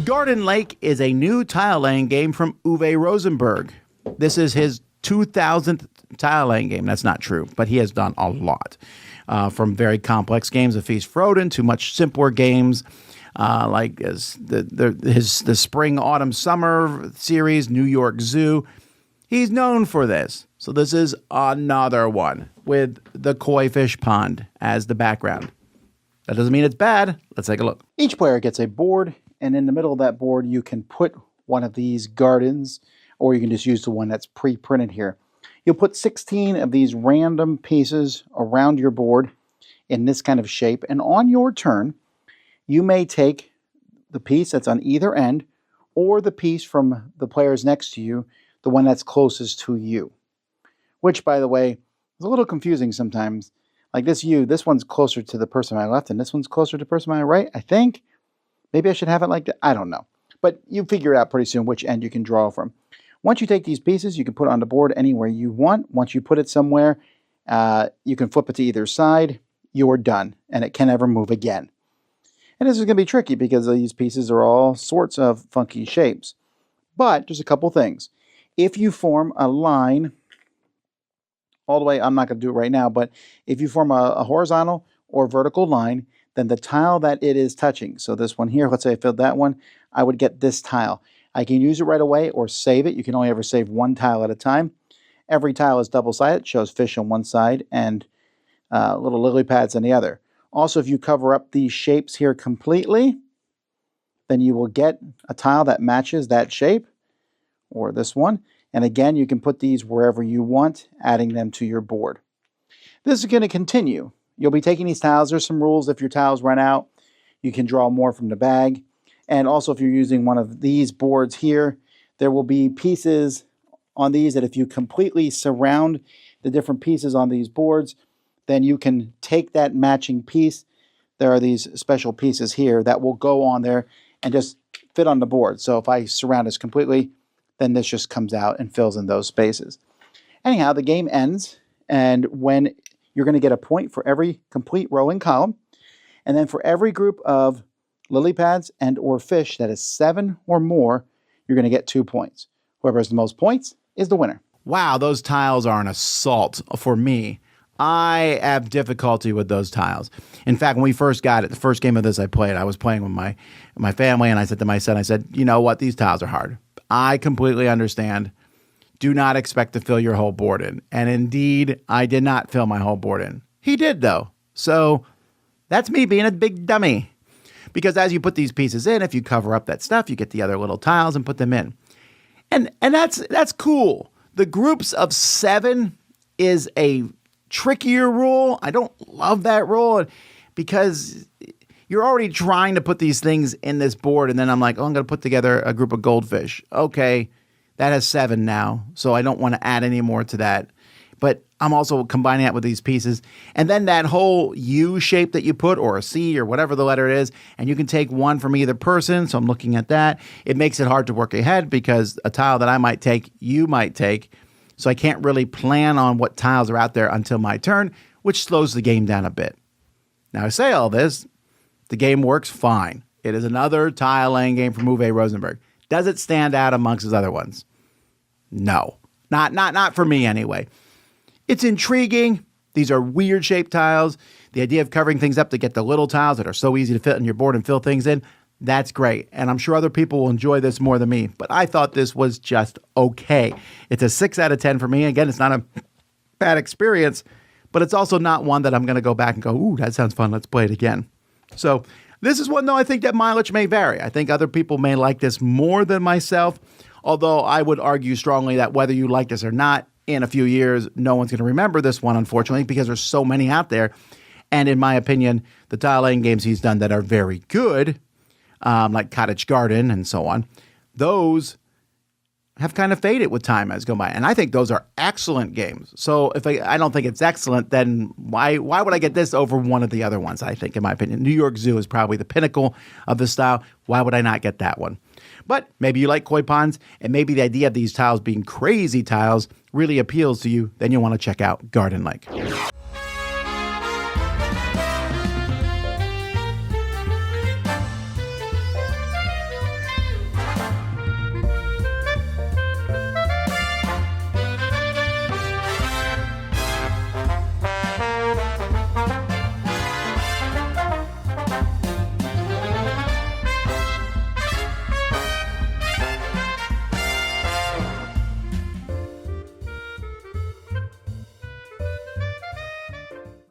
Garden Lake is a new tile laying game from Uwe Rosenberg. This is his 2000th tile laying game. That's not true, but he has done a lot. From very complex games of Feast for Odin to much simpler games like the Spring, Autumn, Summer series, New York Zoo. He's known for this. So this is another one with the koi fish pond as the background. That doesn't mean it's bad. Let's take a look. Each player gets a board, and in the middle of that board, you can put one of these gardens, or you can just use the one that's pre-printed here. You'll put 16 of these random pieces around your board in this kind of shape, and on your turn, you may take the piece that's on either end, or the piece from the players next to you, the one that's closest to you. Which, by the way, is a little confusing sometimes. Like this one's closer to the person on my left, and this one's closer to the person on my right, I think. Maybe I should have it like that. I don't know. But you figure it out pretty soon which end you can draw from. Once you take these pieces, you can put it on the board anywhere you want. Once you put it somewhere, you can flip it to either side. You're done, and it can never move again. And this is going to be tricky because these pieces are all sorts of funky shapes. But there's a couple things. If you form a line all the way, I'm not going to do it right now, but if you form a horizontal or vertical line, then the tile that it is touching, so this one here, let's say I filled that one, I would get this tile. I can use it right away or save it. You can only ever save one tile at a time. Every tile is double-sided, shows fish on one side and little lily pads on the other. Also, if you cover up these shapes here completely, then you will get a tile that matches that shape, or this one. And again, you can put these wherever you want, adding them to your board. This is going to continue. You'll be taking these tiles. There's some rules. If your tiles run out, you can draw more from the bag. And also, if you're using one of these boards here, there will be pieces on these that if you completely surround the different pieces on these boards, then you can take that matching piece. There are these special pieces here that will go on there and just fit on the board. So if I surround this completely, then this just comes out and fills in those spaces. Anyhow, the game ends, and when you're going to get a point for every complete row and column, and then for every group of lily pads and or fish that is 7 or more, you're going to get 2 points. Whoever has the most points is the winner. Wow, those tiles are an assault for me. I have difficulty with those tiles. In fact, when we first got it, the first game of this I played, I was playing with my family, and I said to my son, I said, you know what, these tiles are hard. I completely understand. Do not expect to fill your whole board in. And indeed, I did not fill my whole board in. He did, though. So that's me being a big dummy. Because as you put these pieces in, if you cover up that stuff, you get the other little tiles and put them in. And that's cool. The groups of 7 is a trickier rule. I don't love that rule because you're already trying to put these things in this board, and then I'm like, oh, I'm going to put together a group of goldfish. Okay, that has 7 now, so I don't want to add any more to that. But I'm also combining that with these pieces. And then that whole U shape that you put, or a C, or whatever the letter is, and you can take one from either person, so I'm looking at that. It makes it hard to work ahead because a tile that I might take, you might take, so I can't really plan on what tiles are out there until my turn, which slows the game down a bit. Now, I say all this, the game works fine. It is another tile laying game from Uwe Rosenberg. Does it stand out amongst his other ones? No. Not for me anyway. It's intriguing. These are weird shaped tiles. The idea of covering things up to get the little tiles that are so easy to fit on your board and fill things in, that's great. And I'm sure other people will enjoy this more than me. But I thought this was just okay. It's a 6 out of 10 for me. Again, it's not a bad experience, but it's also not one that I'm going to go back and go, ooh, that sounds fun. Let's play it again. So this is one, though, I think that mileage may vary. I think other people may like this more than myself, although I would argue strongly that whether you like this or not, in a few years, no one's going to remember this one, unfortunately, because there's so many out there. And in my opinion, the tile laying games he's done that are very good, like Cottage Garden and so on, those have kind of faded with time as gone by. And I think those are excellent games. So if I don't think it's excellent, then why would I get this over one of the other ones, I think, in my opinion? New York Zoo is probably the pinnacle of the style. Why would I not get that one? But maybe you like koi ponds, and maybe the idea of these tiles being crazy tiles really appeals to you. Then you'll want to check out Garden Lake.